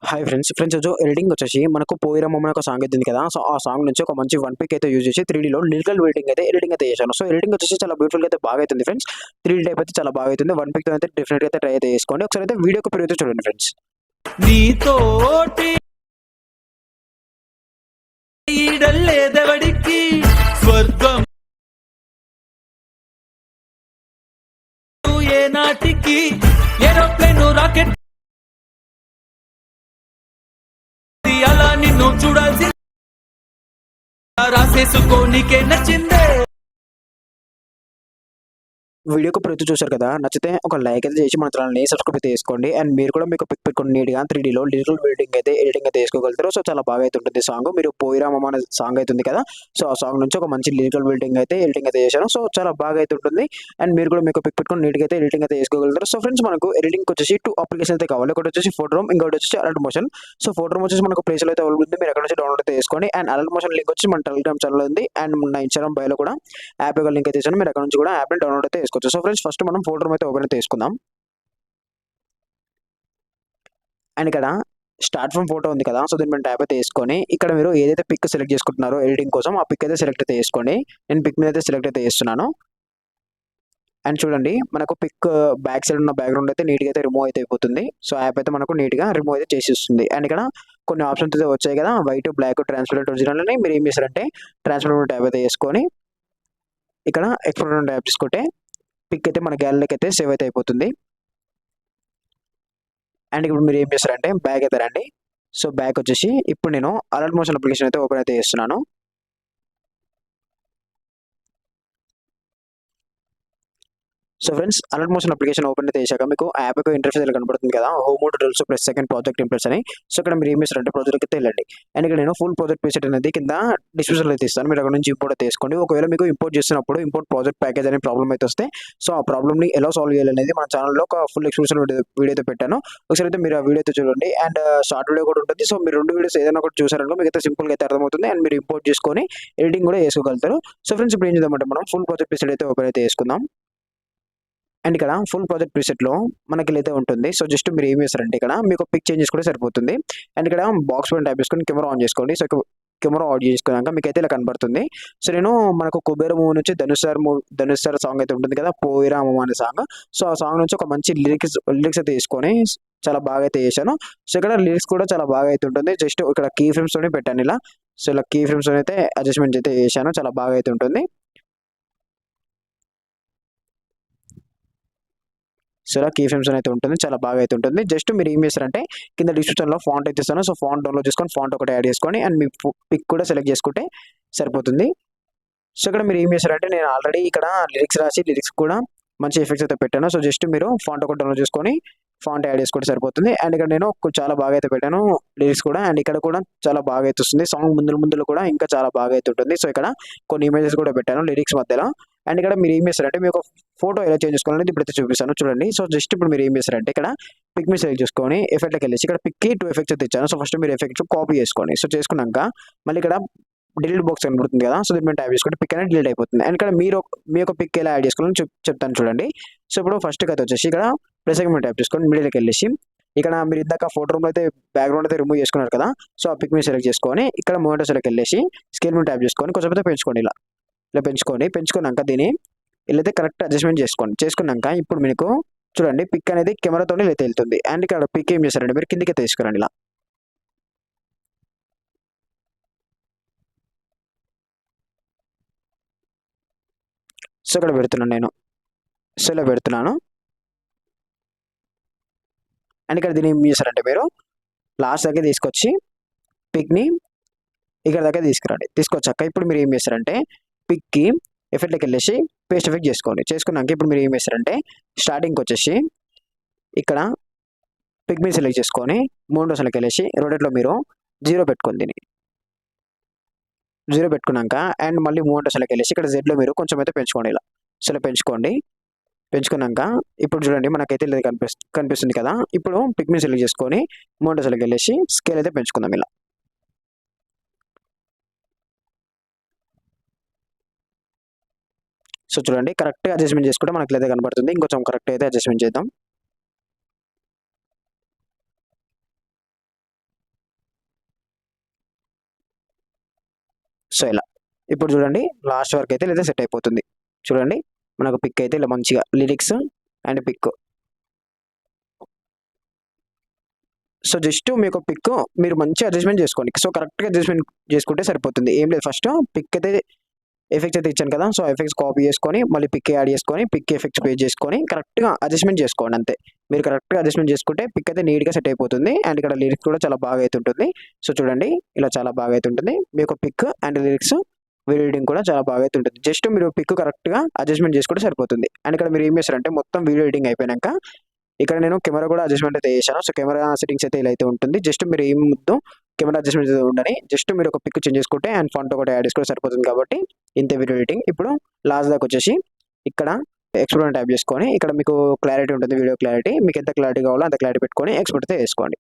Hi friends editing వచ్చేసి మనకు పోయిరమ్మ అనే ఒక సాంగ్ అయితే ఉంది కదా. సో ఆ సాంగ్ నుంచి ఒక మంచి వన్ పిక్ అయితే యూజ్ చేసి 3Dలో లిరికల్ ఎడిటింగ్ అయితే చేశాను. సో ఎడిటింగ్ వచ్చేసి చాలా బ్యూటిఫుల్ అయితే బాగా అవుతుంది ఫ్రెండ్స్. 3D టైప్ అయితే చాలా బాగా అవుతుంది. వన్ పిక్ అయితే డెఫినెట్ అయితే ట్రై అయితే చేసుకోండి. ఒకసారి అయితే వీడియోకి పేరు అయితే చూడండి ఫ్రెండ్స్. నీతోటి ఈడల్లేదెవడికి స్వర్గం ఏ నాటికి ఏరోప్లేన్ రాకెట్ అలా నిన్ను చూడాల్సి రాసేసుకోనికే నచ్చిందే. వీడియోకి ప్రతి చూశారు కదా, నచ్చితే ఒక లైక్ అయితే చేసి మన ఛానల్ని సబ్స్క్రైబ్ అయితే చేసుకోండి. అండ్ మీరు కూడా మీకు పిక్ పెట్టుకుని నీట్గా 3Dలో లిరికల్ ఎడిటింగ్ అయితే చేసుకోగలుగుతారు. సో చాలా బాగా అయితే ఉంటుంది సాంగ్. మీరు పోయిరామమ్మ అనే సాంగ్ అయితే ఉంది కదా, సో ఆ సాంగ్ నుంచి ఒక మంచి లిరికల్ ఎడిటింగ్ అయితే చేశాను. సో చాలా బాగా అయితే ఉంటుంది. అండ్ మీరు కూడా మీకు పిక్ పెట్టుకుని నీట్గా అయితే ఎడిటింగ్ అయితే చేసుకోగలుగుతారు. సో ఫ్రెండ్స్, మనకు ఎడిటింగ్ వచ్చేసి 2 అప్లికేషన్ అయితే కావాలి. ఒకటి వచ్చేసి ఫోటోరూమ్, ఇంకోటి వచ్చేసి అలర్ట్ మోషన్. సో ఫోటోరూమ్ వచ్చేసి మనకు ప్లేస్లో అయితే అవైలబుల్ ఉంది. మీరు ఎక్కడ నుంచి డౌన్లోడ్ అయితే చేసుకోండి. అండ్ అలర్ట్ మోషన్ లింక్ వచ్చి మన టెలిగ్రామ్ ఛానల్ ఉంది. అండ్ నా ఇన్స్టాగ్రామ్ బయోలో కూడా యాప్ యొక్క లింక్ అయితే ఇచ్చాను. మీరు అక్కడ నుంచి కూడా యాప్ని డౌన్లోడ్ అయితే చేసుకోవచ్చు. సో ఫ్రెండ్స్, ఫస్ట్ మనం ఫోల్డర్ అయితే ఓపెన్ అయితే తీసుకుందాం. అండ్ ఇక్కడ స్టార్ట్ ఫ్రమ్ ఫోటో ఉంది కదా, సో దీన్ని మనం ట్యాప్ అయితే వేసుకొని ఇక్కడ మీరు ఏదైతే పిక్ సెలెక్ట్ చేసుకుంటున్నారో ఎడిటింగ్ కోసం ఆ పిక్ అయితే సెలెక్ట్ అయితే చేసుకోండి. నేను పిక్ మీద అయితే సెలెక్ట్ అయితే చేస్తున్నాను. అండ్ చూడండి, మనకు పిక్ బ్యాక్ సైడ్ ఉన్న బ్యాక్గ్రౌండ్ అయితే నీట్గా అయితే రిమూవ్ అయితే అయిపోతుంది. సో యాప్ అయితే మనకు నీట్గా రిమూవ్ అయితే చేసిస్తుంది. అండ్ ఇక్కడ కొన్ని ఆప్షన్స్ అయితే వచ్చాయి కదా, వైట్, బ్లాక్, ట్రాన్స్పరెంట్, ఒరిజినల్ అని. మీరు ఏం చేస్తారంటే ట్రాన్స్పరెంట్ ట్యాప్ అయితే వేసుకొని ఇక్కడ ఎక్స్పరెంట్ ట్యాప్ తీసుకుంటే పిక్ అయితే మన గ్యాలరీకి అయితే సేవ్ అయితే అయిపోతుంది. అండ్ ఇప్పుడు మీరు ఏం చేస్తారంటే బ్యాక్ అయితే రండి. సో బ్యాక్ వచ్చేసి ఇప్పుడు నేను అలర్ట్ మోషన్ అప్లికేషన్ అయితే ఓపెన్ అయితే చేస్తున్నాను. So friends, alert motion application open అయితే చేశాక మీకు యాప్ యొక్క ఇంటర్ఫేస్ ఇలా కనబడుతుంది కదా, home mode drills plus second project impress అని. సో ఇక్కడ మీరు ఏం చేస్తారంటే ప్రాజెక్ట్ అయితే వెళ్ళండి. అండ్ ఇక్కడ నేను ఫుల్ ప్రాజెక్ట్ ప్రీసెట్ అనేది కింద డిస్క్రిప్షన్లో అయితే ఇస్తాను. మీరు అక్కడ నుంచి ఇంపోర్ట్ అయితే తీసుకోండి. ఒకవేళ మీకు ఇంపోర్ట్ చేసినప్పుడు ఇంపోర్ట్ ప్రాజెక్ట్ ప్యాకేజ్ అనే ప్రాబ్లమ్ అయితే వస్తే, సో ఆ ప్రాబ్లమ్ని ఎలా సాల్వ్ చేయాలనేది మన ఛానల్లో ఒక ఫుల్ ఎక్స్ప్లెనేషన్ వీడియో అయితే పెట్టాను. ఒకసారి అయితే మీరు ఆ వీడియో అయితే చూడండి. అండ్ షార్ట్ వీడియో కూడా ఉంటుంది. సో మీరు 2 వీడియోస్ ఏదైనా ఒకటి చూసారనుకో మీకు అయితే సింపుల్గా అయితే అర్థమవుతుంది. అండ్ మీరు ఇంపోర్ట్ చేసుకొని ఎడిటింగ్ కూడా చేసుకోగలుగుతారు. సో ఫ్రెండ్స్, ఇప్పుడు ఏం చేద్దామంటే మనం ఫుల్ ప్రాజెక్ట్ ప్రీసెట్ అయితే ఓపెన్ అయితే చేసుకుందాం. అండ్ ఇక్కడ ఫుల్ ప్రాజెక్ట్ ప్రీసెట్లో మనకి అయితే ఉంటుంది. సో జస్ట్ మీరు ఏం చేస్తారంటే ఇక్కడ మీకు పిక్ చేంజ్ చేసుకుంటే సరిపోతుంది. అండ్ ఇక్కడ బాక్స్ పైన టైప్ చేసుకొని కెమెరా ఆన్ చేసుకోండి. సో కెమెరా ఆన్ చేసుకున్నాక మీకు అయితే ఇలా కనబడుతుంది. సో నేను మనకు కుబేర మూవీ నుంచి ధనుష్ సార్ సాంగ్ అయితే ఉంటుంది కదా, పోయిరామమ్మ అనే సాంగ్. సో ఆ సాంగ్ నుంచి ఒక మంచి లిరిక్స్ అయితే తీసుకొని చాలా బాగా అయితే చేశాను. సో ఇక్కడ లిరిక్స్ కూడా చాలా బాగా అయితే ఉంటుంది. జస్ట్ ఇక్కడ కీ ఫ్రేమ్స్ తోనే పెట్టాను ఇలా. సో ఇలా కీ ఫ్రేమ్స్ అయితే అడ్జస్ట్మెంట్ అయితే చేశాను. చాలా బాగా అయితే ఉంటుంది. సో ఇలా కీ ఫ్రేమ్స్ అయితే ఉంటుంది. చాలా బాగా అయితే ఉంటుంది. జస్ట్ మీరు ఏం చేస్తారంటే కింద డిస్క్రిప్షన్లో ఫాంట్ అయితే ఇస్తాను. సో ఫాంట్ డౌన్లోడ్ చేసుకొని ఫాంట్ ఒకటి యాడ్ చేసుకొని అండ్ మీ పిక్ కూడా సెలెక్ట్ చేసుకుంటే సరిపోతుంది. సో ఇక్కడ మీరు ఏం చేస్తారంటే నేను ఆల్రెడీ ఇక్కడ లిరిక్స్ రాసి లిరిక్స్ కూడా మంచి ఎఫెక్ట్స్ అయితే పెట్టాను. సో జస్ట్ మీరు ఫాంట్ ఒకటి డౌన్లోడ్ చేసుకొని ఫాంట్ యాడ్ చేసుకుంటే సరిపోతుంది. అండ్ ఇక్కడ నేను చాలా బాగా అయితే పెట్టాను లిరిక్స్ కూడా. అండ్ ఇక్కడ కూడా చాలా బాగా అయితే వస్తుంది. సాంగ్ ముందులో కూడా ఇంకా చాలా బాగా అయితే ఉంటుంది. సో ఇక్కడ కొన్ని ఇమేజెస్ కూడా పెట్టాను లిరిక్స్ మధ్యలో. అండ్ ఇక్కడ మీరు ఏం చేస్తారంటే మీకు ఫోటో ఎలా చేంజ్ చేసుకోవాలనేది ఇప్పుడైతే చూపిస్తాను చూడండి. సో జస్ట్ ఇప్పుడు మీరు ఏం చేస్తారంటే ఇక్కడ పిక్ మీ సెలెక్ట్ చేసుకొని ఎఫెక్ట్కి వెళ్ళేసి ఇక్కడ పిక్కి 2 ఎఫెక్ట్స్ అయితే ఇచ్చాను. సో ఫస్ట్ మీరు ఎఫెక్ట్స్ కాపీ చేసుకోండి. సో చేసుకున్నాక మళ్ళీ ఇక్కడ డిలీట్ బాక్స్ కనబడుతుంది కదా, సో దీన్ని మేము టైప్ చేసుకుంటే పిక్ అనేది డిలీట్ అయిపోతుంది. అండ్ ఇక్కడ మీరు మీ యొక్క పిక్ ఎలా యాడ్ చేసుకోవాలని చెప్తాను చూడండి. సో ఇప్పుడు ఫస్ట్ అయితే వచ్చేసి ఇక్కడ ప్లస్ మేము టైప్ చేసుకొని మిడిల్కి వెళ్ళేసి ఇక్కడ మీరు ఇందాక ఫోటో రూమ్లో అయితే బ్యాక్గ్రౌండ్ అయితే రిమూవ్ చేసుకున్నారు కదా, సో ఆ పిక్ మీరు సెలెక్ట్ చేసుకొని ఇక్కడ మోటోస్లోకి వెళ్ళేసి స్కేల్ మీద టైప్ చేసుకొని కొంచెం అయితే పెంచుకోండి. ఇలా పెంచుకున్నాక దీన్ని ఇలా అయితే కరెక్ట్ అడ్జస్ట్మెంట్ చేసుకున్నాక ఇప్పుడు మీకు చూడండి పిక్ అనేది కెమెరాతోనే ఇలా వెళ్తుంది. అండ్ ఇక్కడ పిక్ ఏం చేస్తారంటే మీరు కిందికి తీసుకురండి ఇలా. సో ఇక్కడ పెడుతున్నాను నేను. సో ఇలా పెడుతున్నాను. అండ్ ఇక్కడ దీన్ని ఏం చేస్తారంటే మీరు లాస్ట్ దగ్గర తీసుకొచ్చి పిక్ని ఇక్కడ దగ్గర తీసుకొచ్చాక ఇప్పుడు మీరు ఏం చేస్తారంటే పిక్కి ఎఫెక్ట్కి వెళ్ళేసి పేస్ట్ ఎఫెక్ట్ చేసుకున్నాక ఇప్పుడు మీరు ఏం చేస్తారంటే స్టార్టింగ్కి వచ్చేసి ఇక్కడ పిక్ మీద సెలెక్ట్ చేసుకొని మోనోస్లోకి వెళ్ళేసి రొటేట్లో మీరు 0 పెట్టుకోండి. దీన్ని 0 పెట్టుకున్నాక అండ్ మళ్ళీ మోనోస్లోకి వెళ్ళేసి ఇక్కడ జెడ్లో మీరు కొంచెం అయితే పెంచుకోండి ఇలా. సో ఇలా పెంచుకున్నాక ఇప్పుడు చూడండి మనకైతే లేదు కనిపిస్తుంది కదా. ఇప్పుడు పిక్ మీద సెలెక్ట్ చేసుకొని మోనోస్లోకి వెళ్ళేసి స్కేల్ అయితే పెంచుకుందాం ఇలా. సో చూడండి కరెక్ట్గా అడ్జస్ట్మెంట్ చేసుకుంటే మనకి లేదా కనబడుతుంది. ఇంకొంచెం కరెక్ట్ అయితే అడ్జస్ట్మెంట్ చేద్దాం. సో ఇలా ఇప్పుడు చూడండి లాస్ట్ వరకు అయితే లేదా సెట్ అయిపోతుంది. చూడండి మనకు పిక్ అయితే ఇలా మంచిగా lyrics and pic. So just మీకు పిక్ మీరు మంచి అడ్జస్ట్మెంట్ చేసుకోండి. సో కరెక్ట్గా అడ్జస్ట్మెంట్ చేసుకుంటే సరిపోతుంది. ఏం లేదు, ఫస్ట్ పిక్ అయితే ఎఫెక్ట్స్ అయితే ఇచ్చాను కదా, సో ఎఫెక్ట్స్ కాపీ చేసుకొని మళ్ళీ పిక్ యాడ్ చేసుకొని పిక్ ఎఫెక్ట్స్ పే చేసుకొని కరెక్ట్గా అడ్జస్ట్మెంట్ చేసుకోండి అంతే. మీరు కరెక్ట్గా అడ్జస్ట్మెంట్ చేసుకుంటే పిక్ అయితే నీట్గా సెట్ అయిపోతుంది. అండ్ ఇక్కడ లిరిక్స్ కూడా చాలా బాగా అయితే ఉంటుంది. సో చూడండి ఇలా చాలా బాగా అయితే ఉంటుంది. మీకు pic and lyrics video editing కూడా చాలా బాగా అయితే ఉంటుంది. జస్ట్ మీరు పిక్ కరెక్ట్గా అడ్జస్ట్మెంట్ చేసుకుంటే సరిపోతుంది. అండ్ ఇక్కడ మీరు ఏం చేస్తారంటే మొత్తం వీడియో ఎడిటింగ్ అయిపోయాక ఇక్కడ నేను కెమెరా కూడా అడ్జస్ట్మెంట్ అయితే చేశాను. సో కెమెరా సెట్టింగ్స్ అయితే ఇలా అయితే ఉంటుంది. జస్ట్ మీరు ఏం ముద్దు కెమెరా అడ్జస్ట్మెంట్ అయితే ఉండని, జస్ట్ మీరు ఒక పిక్ చేంజ్ చేసుకుంటే అండ్ ఫాంట్ ఒకటి యాడ్ చేసుకుంటే సరిపోతుంది. కాబట్టి ఇంతే వీడియో ఎడిటింగ్. ఇప్పుడు లాస్ట్ దాకా వచ్చేసి ఇక్కడ ఎక్స్పోర్ట్ ట్యాప్ చేసుకొని ఇక్కడ మీకు క్లారిటీ ఉంటుంది, వీడియో క్లారిటీ మీకు ఎంత క్లారిటీ కావాలో అంత క్లారిటీ పెట్టుకొని ఎక్స్పోర్ట్ అయితే వేసుకోండి.